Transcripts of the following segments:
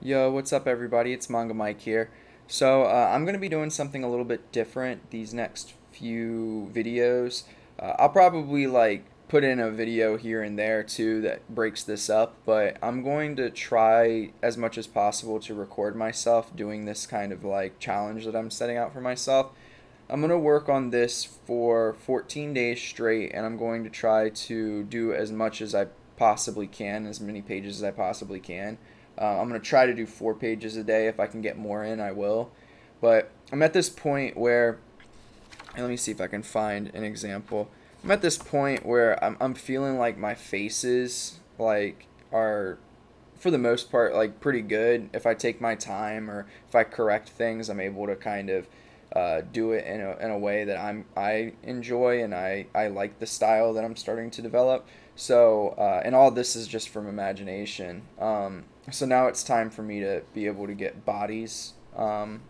Yo, what's up everybody? It's Manga Mike here. I'm going to be doing something a little bit different these next few videos. I'll probably put in a video here and there too that breaks this up, but I'm going to try as much as possible to record myself doing this kind of challenge that I'm setting out for myself. I'm going to work on this for 14 days straight, and I'm going to try to do as much as I possibly can, as many pages as I possibly can. I'm going to try to do 4 pages a day. If I can get more in, I will. But I'm at this point where, and let me see if I can find an example. I'm at this point where I'm feeling like my faces are, for the most part, pretty good. If I take my time or if I correct things, I'm able to kind of do it in a way that I enjoy, and I like the style that I'm starting to develop. And all this is just from imagination. So now it's time for me to be able to get bodies from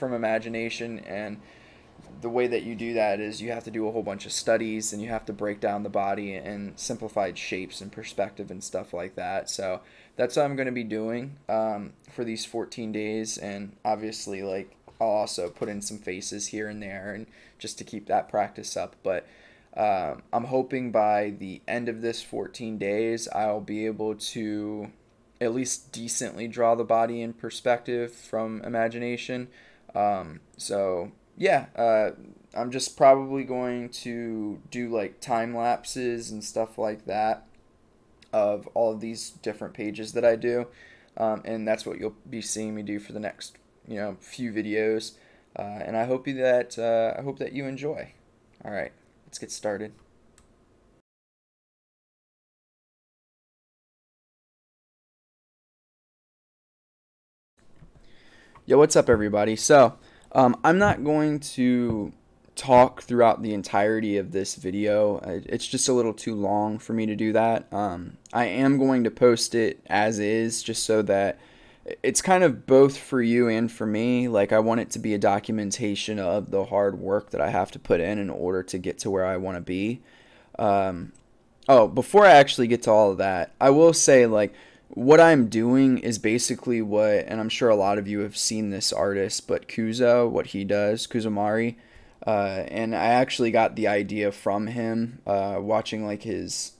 imagination, and the way that you do that is you have to do a whole bunch of studies, and you have to break down the body in simplified shapes and perspective and stuff like that. So that's what I'm going to be doing for these 14 days, and obviously I'll also put in some faces here and there, and just to keep that practice up. But I'm hoping by the end of this 14 days, I'll be able to at least decently draw the body in perspective from imagination. I'm just probably going to do time lapses and stuff like that of all of these different pages that I do. And that's what you'll be seeing me do for the next few videos. And I hope that you enjoy. All right, let's get started. Yo, what's up, everybody? I'm not going to talk throughout the entirety of this video. It's just a little too long for me to do that. I am going to post it as is, just so that it's kind of both for you and for me. I want it to be a documentation of the hard work that I have to put in order to get to where I want to be. Before I actually get to all of that, I will say, what I'm doing is basically what, and I'm sure a lot of you have seen this artist, but Kuzo, what he does, Kuzumari, and I actually got the idea from him, watching his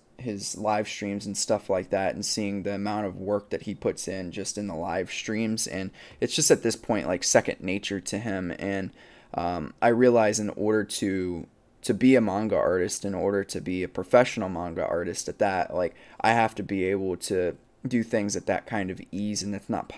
live streams and stuff like that, and seeing the amount of work that he puts in just in the live streams, and it's just at this point second nature to him. And I realize in order to be a manga artist, in order to be a professional manga artist at that, I have to be able to do things at that kind of ease, and it's not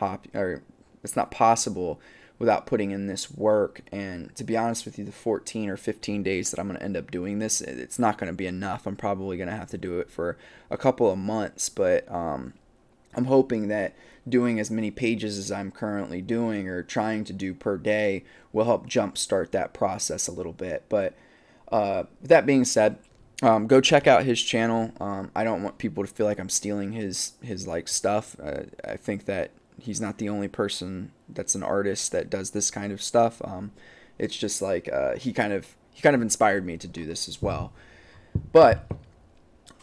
possible without putting in this work. And to be honest with you, the 14 or 15 days that I'm going to end up doing this, it's not going to be enough. I'm probably going to have to do it for a couple of months, but I'm hoping that doing as many pages as I'm currently doing, or trying to do per day, will help jumpstart that process a little bit. But with that being said, go check out his channel. I don't want people to feel like I'm stealing his stuff. I think that he's not the only person that's an artist that does this kind of stuff. It's just he kind of inspired me to do this as well. But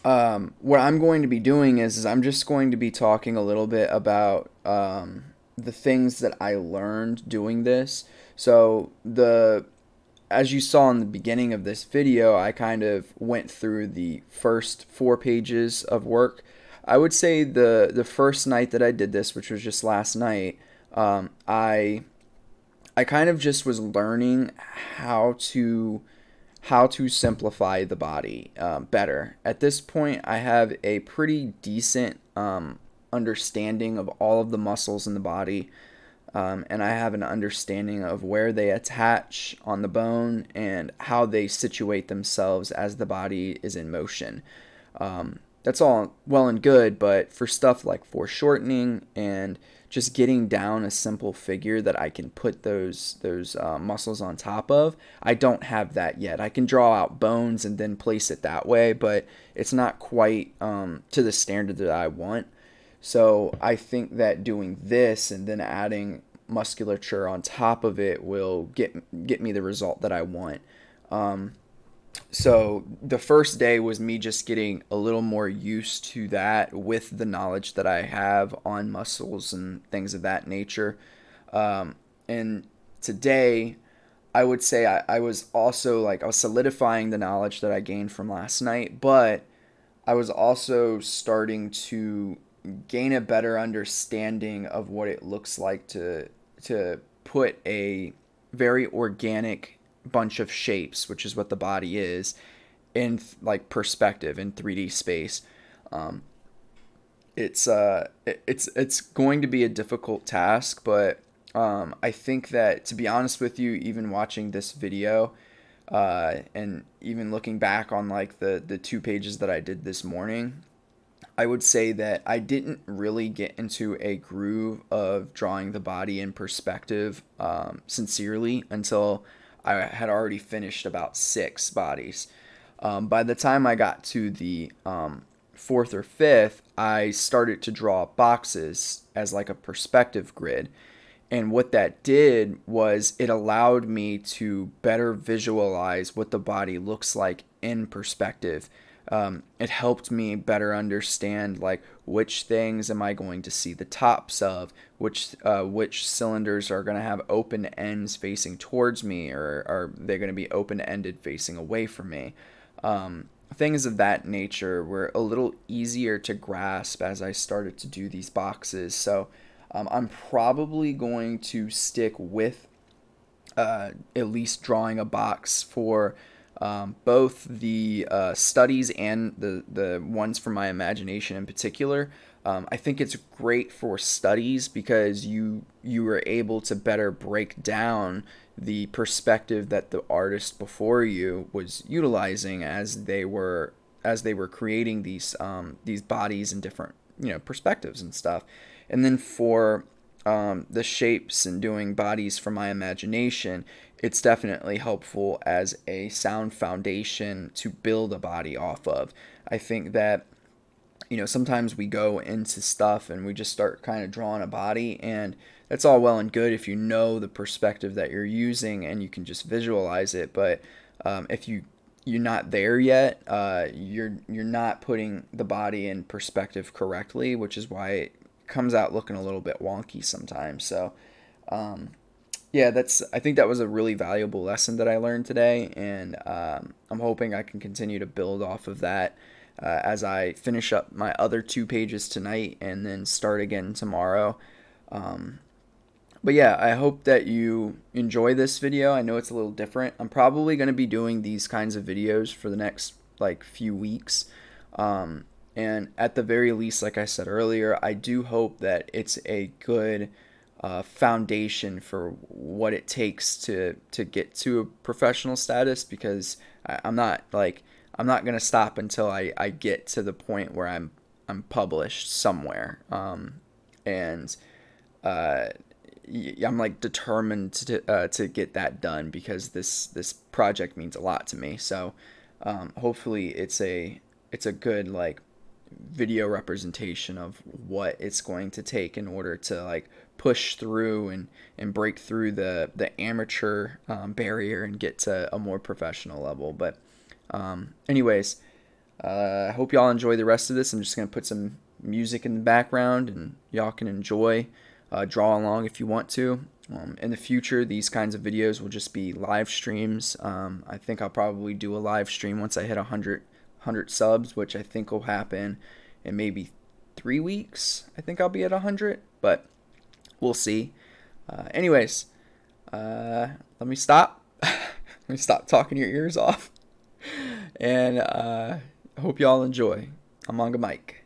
what I'm going to be doing is I'm just going to be talking a little bit about the things that I learned doing this. As you saw in the beginning of this video, I kind of went through the first 4 pages of work. I would say the first night that I did this, which was just last night, I kind of just was learning how to simplify the body better. At this point, I have a pretty decent understanding of all of the muscles in the body. And I have an understanding of where they attach on the bone and how they situate themselves as the body is in motion. That's all well and good, but for stuff like foreshortening and just getting down a simple figure that I can put those muscles on top of, I don't have that yet. I can draw out bones and then place it that way, but it's not quite to the standard that I want. So I think that doing this and then adding musculature on top of it will get me the result that I want. So the first day was me just getting a little more used to that with the knowledge that I have on muscles and things of that nature. And today, I would say I was also like, I was solidifying the knowledge that I gained from last night, but I was also starting to gain a better understanding of what it looks like to put a very organic bunch of shapes, which is what the body is, in like perspective in 3D space. Um, it's going to be a difficult task, but I think that, to be honest with you, even watching this video, and even looking back on like the 2 pages that I did this morning, I would say that I didn't really get into a groove of drawing the body in perspective sincerely until I had already finished about 6 bodies. By the time I got to the fourth or fifth, I started to draw boxes as like a perspective grid. And what that did was it allowed me to better visualize what the body looks like in perspective. It helped me better understand like which things am I going to see the tops of, which cylinders are going to have open ends facing towards me, or are they going to be open ended facing away from me. Things of that nature were a little easier to grasp as I started to do these boxes. So I'm probably going to stick with at least drawing a box for both the studies and the ones from my imagination in particular. I think it's great for studies because you are able to better break down the perspective that the artist before you was utilizing as they were creating these bodies and different perspectives and stuff. And then for the shapes and doing bodies from my imagination, it's definitely helpful as a sound foundation to build a body off of. I think that sometimes we go into stuff and we just start kind of drawing a body, and that's all well and good if you know the perspective that you're using and you can just visualize it. But if you're not there yet, you're not putting the body in perspective correctly, which is why it comes out looking a little bit wonky sometimes. So yeah, I think that was a really valuable lesson that I learned today, and I'm hoping I can continue to build off of that as I finish up my other 2 pages tonight and then start again tomorrow. But yeah, I hope that you enjoy this video. I know it's a little different. I'm probably going to be doing these kinds of videos for the next like few weeks. And at the very least, like I said earlier, I do hope that it's a good foundation for what it takes to get to a professional status, because I'm not gonna stop until I get to the point where I'm published somewhere. And I'm like determined to get that done, because this project means a lot to me. So hopefully it's a good like video representation of what it's going to take in order to like push through and break through the amateur barrier and get to a more professional level. But anyways, I hope y'all enjoy the rest of this. I'm just going to put some music in the background and y'all can enjoy, draw along if you want to. In the future, these kinds of videos will just be live streams. I think I'll probably do a live stream once I hit 100 subs, which I think will happen in maybe 3 weeks. I think I'll be at 100, but we'll see. Anyways, let me stop. Let me stop talking your ears off. And I hope y'all enjoy. I'm Manga Mike.